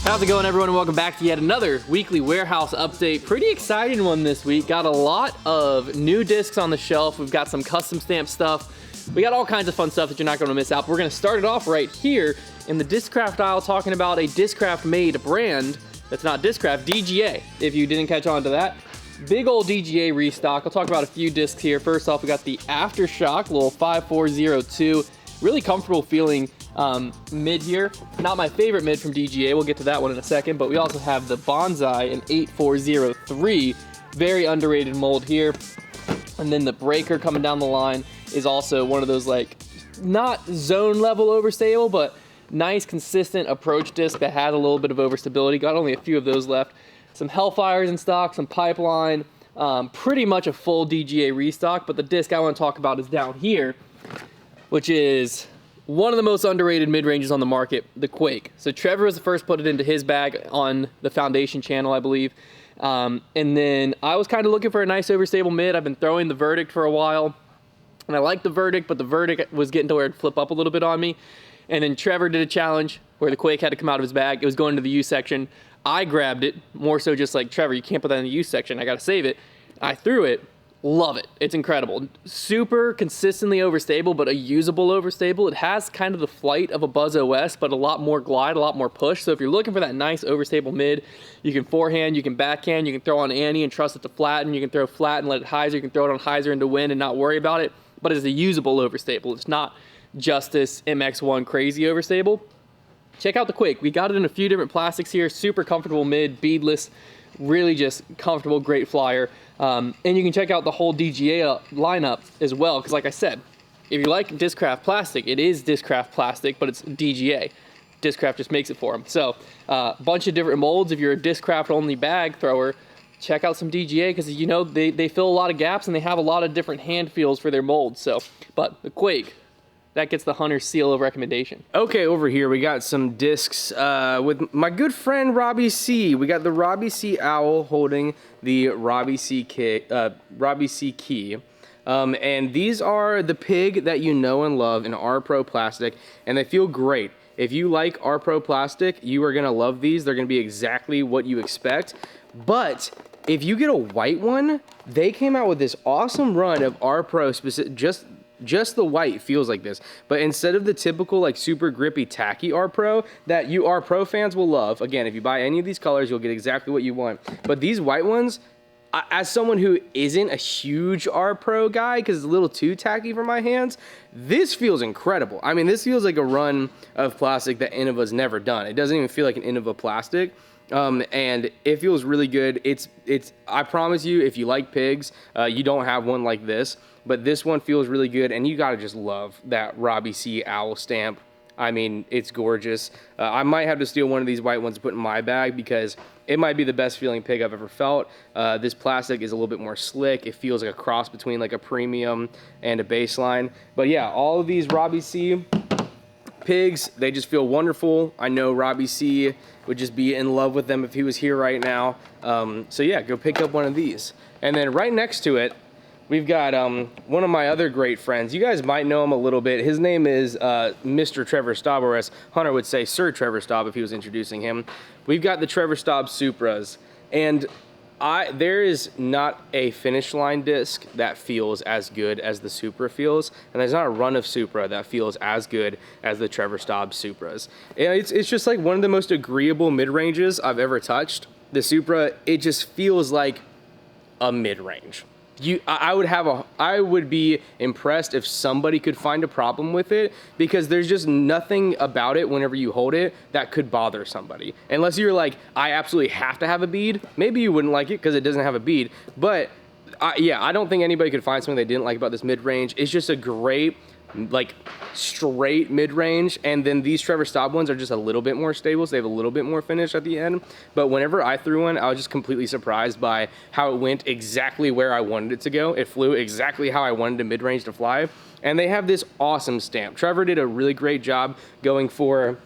How's it going, everyone, and welcome back to yet another weekly warehouse update. Pretty exciting one this week. Got a lot of new discs on the shelf. We've got some custom stamp stuff. We got all kinds of fun stuff that you're not going to miss out. But we're going to start it off right here in the Discraft aisle, talking about a Discraft made brand that's not Discraft, DGA, if you didn't catch on to that. Big old DGA restock. I'll talk about a few discs here. First off, we got the Aftershock, little 5402. Really comfortable feeling mid here. Not my favorite mid from DGA. We'll get to that one in a second. But we also have the Bonsai in 8403. Very underrated mold here. And then the Breaker coming down the line is also one of those, like, not zone level overstable, but nice consistent approach disc that had a little bit of overstability. Got only a few of those left. Some Hellfires in stock, some Pipeline, pretty much a full DGA restock. But the disc I want to talk about is down here, which is one of the most underrated mid-ranges on the market, the Quake. So Trevor was the first to put it into his bag on the Foundation channel, I believe. And then I was kind of looking for a nice overstable mid. I've been throwing the Verdict for a while, and I liked the Verdict, but the Verdict was getting to where it'd flip up a little bit on me. And then Trevor did a challenge where the Quake had to come out of his bag. It was going to the U section. I grabbed it, more so just like, Trevor, you can't put that in the U section. I got to save it. I threw it. Love it. It's incredible. Super consistently overstable, but a usable overstable. It has kind of the flight of a Buzz OS, but a lot more glide, a lot more push. So if you're looking for that nice overstable mid, you can forehand, you can backhand, you can throw on Annie and trust it to flatten. You can throw flat and let it hyzer. You can throw it on hyzer into wind and not worry about it. But it's a usable overstable. It's not Justice MX1 crazy overstable. Check out the Quake. We got it in a few different plastics here. Super comfortable mid, beadless, really just comfortable, great flyer. And you can check out the whole DGA lineup as well, because like I said, if you like Discraft plastic, it is Discraft plastic, but it's DGA. Discraft just makes it for them. So a bunch of different molds. If you're a Discraft only bag thrower, check out some DGA, because you know they fill a lot of gaps and they have a lot of different hand feels for their molds. So, but the Quake, that gets the Hunter's seal of recommendation. Okay, over here we got some discs with my good friend Robbie C. We got the Robbie C Owl holding the Robbie C key. And these are the pig that you know and love in R Pro plastic, and they feel great. If you like R Pro plastic, you are gonna love these. They're gonna be exactly what you expect. But if you get a white one, they came out with this awesome run of R Pro specific, just the white feels like this, but instead of the typical like super grippy tacky R Pro that you R Pro fans will love, again, if you buy any of these colors, you'll get exactly what you want. But these white ones, as someone who isn't a huge R Pro guy because it's a little too tacky for my hands, this feels incredible. I mean, this feels like a run of plastic that Innova's never done. It doesn't even feel like an Innova plastic. And it feels really good. I promise you, if you like pigs, you don't have one like this, but this one feels really good, and you gotta just love that Robbie C Owl stamp. I mean, it's gorgeous. I might have to steal one of these white ones to put in my bag because it might be the best feeling pig I've ever felt. This plastic is a little bit more slick. It feels like a cross between like a premium and a baseline. But yeah, all of these Robbie C pigs, they just feel wonderful. I know Robbie C would just be in love with them if he was here right now. So yeah, go pick up one of these. And then right next to it, we've got one of my other great friends. You guys might know him a little bit. His name is Mr. Trevor Staub, or as Hunter would say, Sir Trevor Staub if he was introducing him. We've got the Trevor Staub Supras. And there is not a finish line disc that feels as good as the Supra feels, and there's not a run of Supra that feels as good as the Trevor Staub Supras. And it's just like one of the most agreeable mid-ranges I've ever touched. The Supra, it just feels like a mid-range. I would be impressed if somebody could find a problem with it, because there's just nothing about it whenever you hold it that could bother somebody. Unless you're like, I absolutely have to have a bead. Maybe you wouldn't like it because it doesn't have a bead. But yeah, I don't think anybody could find something they didn't like about this mid-range. It's just a great, like, straight mid-range, and then these Trevor Staub ones are just a little bit more stable, so they have a little bit more finish at the end. But whenever I threw one, I was just completely surprised by how it went exactly where I wanted it to go. It flew exactly how I wanted a mid-range to fly, and they have this awesome stamp. Trevor did a really great job going for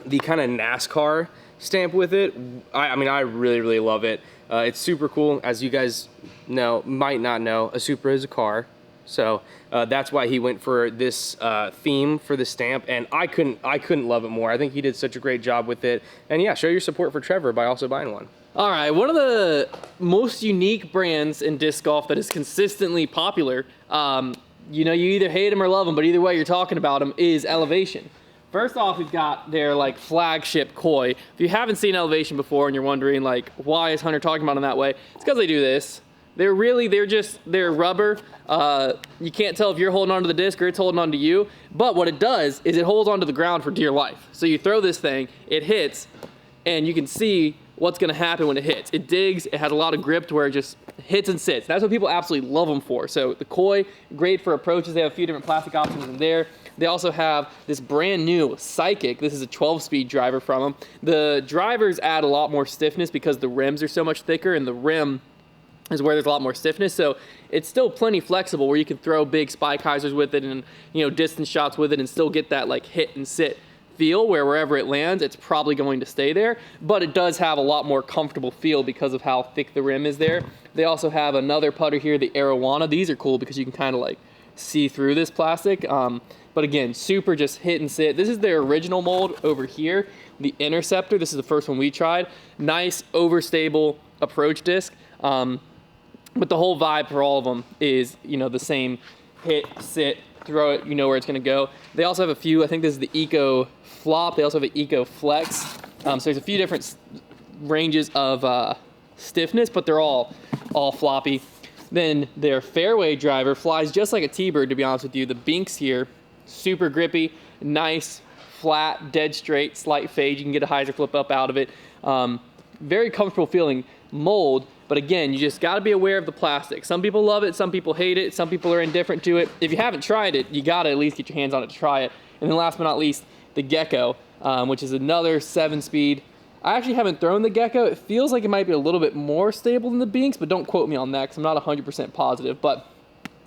the kind of NASCAR stamp with it. I mean, I really, really love it. It's super cool. As you guys might not know, a Supra is a car. So that's why he went for this theme for the stamp, and I couldn't love it more. I think he did such a great job with it. And yeah, show your support for Trevor by also buying one. All right, one of the most unique brands in disc golf that is consistently popular, you know, you either hate them or love them, but either way you're talking about them, is Elevation. First off, we've got their like flagship koi. If you haven't seen Elevation before and you're wondering like, why is Hunter talking about them that way? It's because they do this. They're rubber. You can't tell if you're holding onto the disc or it's holding onto you, but what it does is it holds onto the ground for dear life. So you throw this thing, it hits, and you can see what's gonna happen when it hits. It digs, it has a lot of grip to where it just hits and sits. That's what people absolutely love them for. So the koi, great for approaches. They have a few different plastic options in there. They also have this brand new Psychic. This is a 12-speed driver from them. The drivers add a lot more stiffness because the rims are so much thicker, and the rim is where there's a lot more stiffness. So it's still plenty flexible where you can throw big spike hyzers with it and, you know, distance shots with it and still get that like hit and sit feel where wherever it lands, it's probably going to stay there, but it does have a lot more comfortable feel because of how thick the rim is there. They also have another putter here, the Arowana. These are cool because you can kind of like see through this plastic. But again, super just hit and sit. This is their original mold over here, the Interceptor. This is the first one we tried. Nice overstable approach disc. But the whole vibe for all of them is, you know, the same hit, sit, throw it, you know where it's gonna go. They also have a few, I think this is the Eco Flop. They also have an Eco Flex. So there's a few different ranges of stiffness, but they're all floppy. Then their fairway driver flies just like a T-Bird, to be honest with you. The Binks here, super grippy, nice, flat, dead straight, slight fade. You can get a hyzer flip up out of it. Very comfortable feeling mold, but again, you just gotta be aware of the plastic. Some people love it, some people hate it, some people are indifferent to it. If you haven't tried it, you gotta at least get your hands on it to try it. And then last but not least, the Gecko, which is another 7-speed. I actually haven't thrown the Gecko. It feels like it might be a little bit more stable than the Binks, but don't quote me on that because I'm not 100% positive. But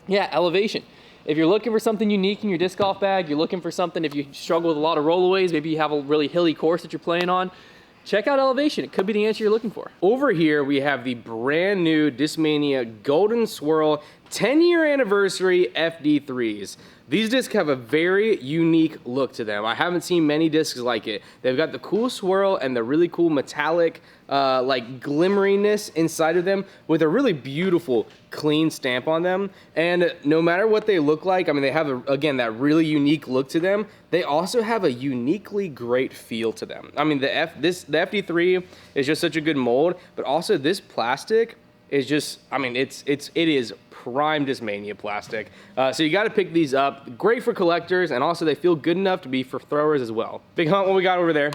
yeah, Elevation. If you're looking for something unique in your disc golf bag, you're looking for something, if you struggle with a lot of rollaways, maybe you have a really hilly course that you're playing on, check out Elevation. It could be the answer you're looking for. Over here, we have the brand new Discmania Golden Swirl 10-year anniversary FD3s. These discs have a very unique look to them. I haven't seen many discs like it. They've got the cool swirl and the really cool metallic, like glimmeriness inside of them with a really beautiful, clean stamp on them. And no matter what they look like, I mean, they have, again, that really unique look to them. They also have a uniquely great feel to them. I mean, the FD3 is just such a good mold, but also this plastic is just, I mean, it is prime Discmania plastic. So you got to pick these up. Great for collectors, and also they feel good enough to be for throwers as well. Big Hunt, what we got over there?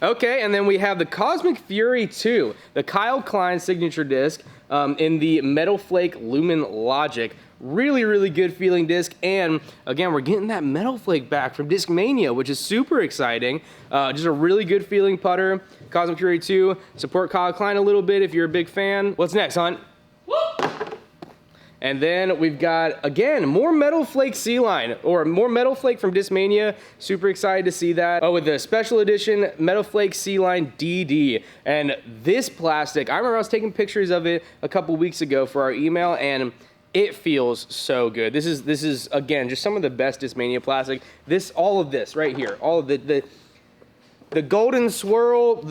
Okay, and then we have the Cosmic Fury 2, the Kyle Klein signature disc in the Metal Flake Lumen Logic. Really, really good feeling disc, and again, we're getting that Metal Flake back from Discmania, which is super exciting. Just a really good feeling putter. Cosmic Fury 2, support Kyle Klein a little bit if you're a big fan. What's next, Hunt? And then we've got, again, more Metal Flake Sea Line, or more Metal Flake from Discmania. Super excited to see that. Oh, with the special edition Metal Flake Sea Line DD. And this plastic, I remember I was taking pictures of it a couple weeks ago for our email, and it feels so good. This is again, just some of the best Discmania plastic. All of this right here, all of the Golden Swirl,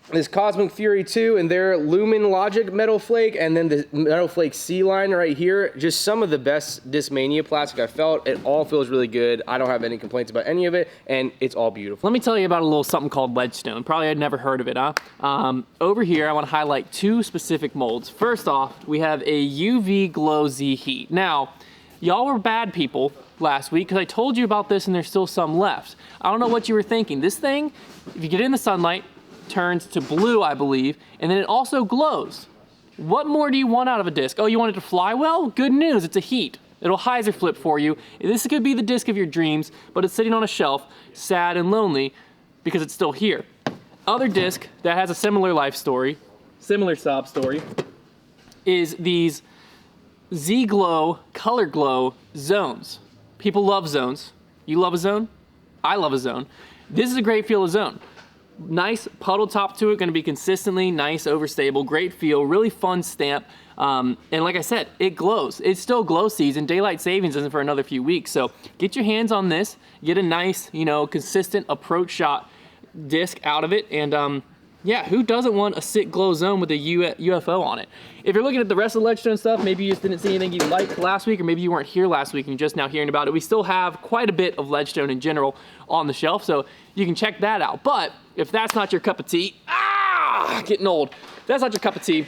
this Cosmic Fury 2 and their Lumen Logic Metal Flake, and then the Metal Flake Sea Line right here. Just some of the best Discmania plastic I felt. It all feels really good. I don't have any complaints about any of it, and it's all beautiful. Let me tell you about a little something called LEDSTONE. Probably had never heard of it, huh? Over here, I want to highlight two specific molds. First off, we have a UV Glow Z Heat. Now, y'all were bad people last week because I told you about this and there's still some left. I don't know what you were thinking. This thing, if you get in the sunlight, turns to blue, I believe, and then it also glows. What more do you want out of a disc? Oh, you want it to fly well? Good news, it's a heat. It'll hyzer flip for you. This could be the disc of your dreams, but it's sitting on a shelf, sad and lonely, because it's still here. Other disc that has a similar life story, similar sob story, is these Z-Glow, Color Glow zones. People love zones. You love a zone? I love a zone. This is a great feel of zone. Nice puddle top to it, gonna be consistently nice, overstable, great feel, really fun stamp. And like I said, it glows. It's still glow season. Daylight savings isn't for another few weeks. So get your hands on this, get a nice, you know, consistent approach shot disc out of it. And yeah, who doesn't want a sick glow zone with a UFO on it? If you're looking at the rest of the LEDSTONE stuff, maybe you just didn't see anything you liked last week, or maybe you weren't here last week and you're just now hearing about it. We still have quite a bit of LEDSTONE in general on the shelf, so you can check that out. But if that's not your cup of tea, getting old. If that's not your cup of tea,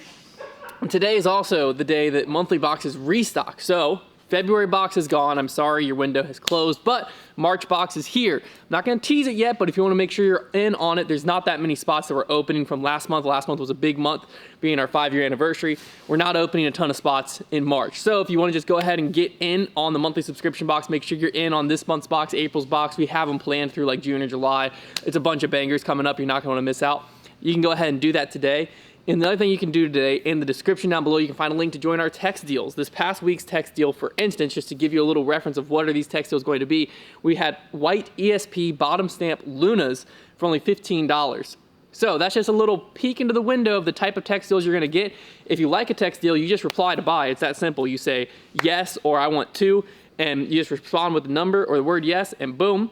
today is also the day that monthly boxes restock. So February box is gone. I'm sorry, your window has closed, but March box is here. I'm not gonna tease it yet, but if you wanna make sure you're in on it, there's not that many spots that we're opening from last month. Last month was a big month, being our 5-year anniversary. We're not opening a ton of spots in March. So if you wanna just go ahead and get in on the monthly subscription box, make sure you're in on this month's box, April's box. We have them planned through like June or July. It's a bunch of bangers coming up. You're not gonna wanna miss out. You can go ahead and do that today. And the other thing you can do today, in the description down below, you can find a link to join our text deals. This past week's text deal, for instance, just to give you a little reference of what are these text deals going to be, we had white ESP bottom stamp Lunas for only $15. So that's just a little peek into the window of the type of text deals you're gonna get. If you like a text deal, you just reply to buy. It's that simple. You say yes or I want to, and you just respond with the number or the word yes, and boom,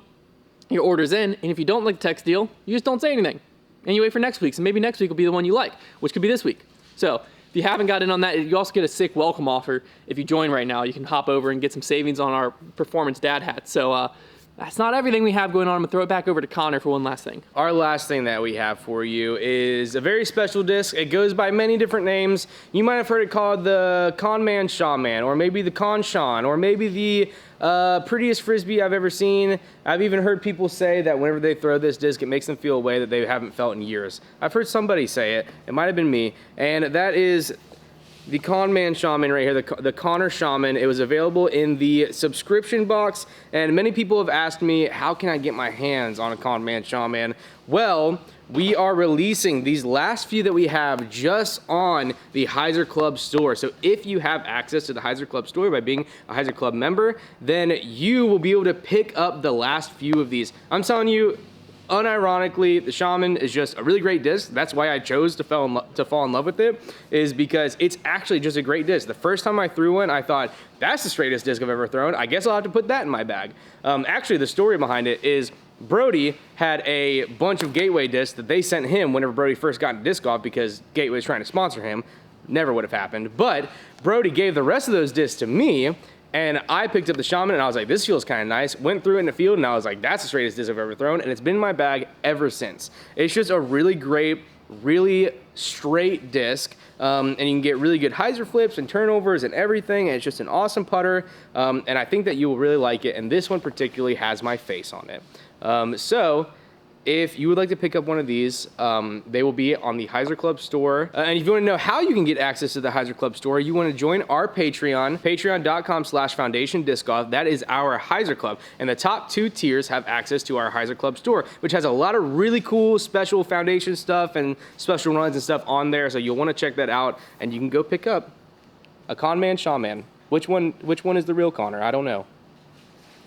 your order's in. And if you don't like the text deal, you just don't say anything. And you wait for next week, so maybe next week will be the one you like, which could be this week. So if you haven't got in on that, you also get a sick welcome offer. If you join right now, you can hop over and get some savings on our Performance Dad hats. So that's not everything we have going on. I'm gonna throw it back over to Connor for one last thing. Our last thing that we have for you is a very special disc. It goes by many different names. You might have heard it called the CONMAN SHAMAN, or maybe the CONSHAN, or maybe the prettiest frisbee I've ever seen. I've even heard people say that whenever they throw this disc, it makes them feel a way that they haven't felt in years. I've heard somebody say it. It might have been me, and that is the CONMAN SHAMAN right here, the Connor SHAMAN. It was available in the subscription box, and many people have asked me, how can I get my hands on a CONMAN SHAMAN? Well, we are releasing these last few that we have just on the Heiser Club store. So if you have access to the Heiser Club store by being a Heiser Club member, then you will be able to pick up the last few of these. I'm telling you, unironically, the Shaman is just a really great disc. That's why I chose to fall in love with it, is because it's actually just a great disc. The first time I threw one, I thought, that's the straightest disc I've ever thrown. I guess I'll have to put that in my bag. Actually, the story behind it is Brody had a bunch of Gateway discs that they sent him whenever Brody first got into disc golf, because Gateway was trying to sponsor him. Never would have happened. But Brody gave the rest of those discs to me, and I picked up the Shaman, and I was like, this feels kind of nice. Went through it in the field, and I was like, that's the straightest disc I've ever thrown, and it's been in my bag ever since. It's just a really great, really straight disc, and you can get really good hyzer flips and turnovers and everything, and it's just an awesome putter, and I think that you will really like it, and this one particularly has my face on it. So if you would like to pick up one of these, they will be on the Heiser Club store. And if you want to know how you can get access to the Heiser Club store, you want to join our Patreon, patreon.com/foundationdiscgolf. That is our Heiser Club. And the top 2 tiers have access to our Heiser Club store, which has a lot of really cool special foundation stuff and special runs and stuff on there. So you'll want to check that out, and you can go pick up a CONMAN SHAMAN. Which one is the real Connor? I don't know.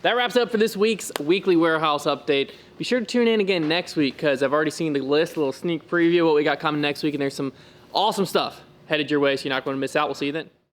That wraps it up for this week's weekly warehouse update. Be sure to tune in again next week, because I've already seen the list, a little sneak preview of what we got coming next week, and there's some awesome stuff headed your way, so you're not going to miss out. We'll see you then.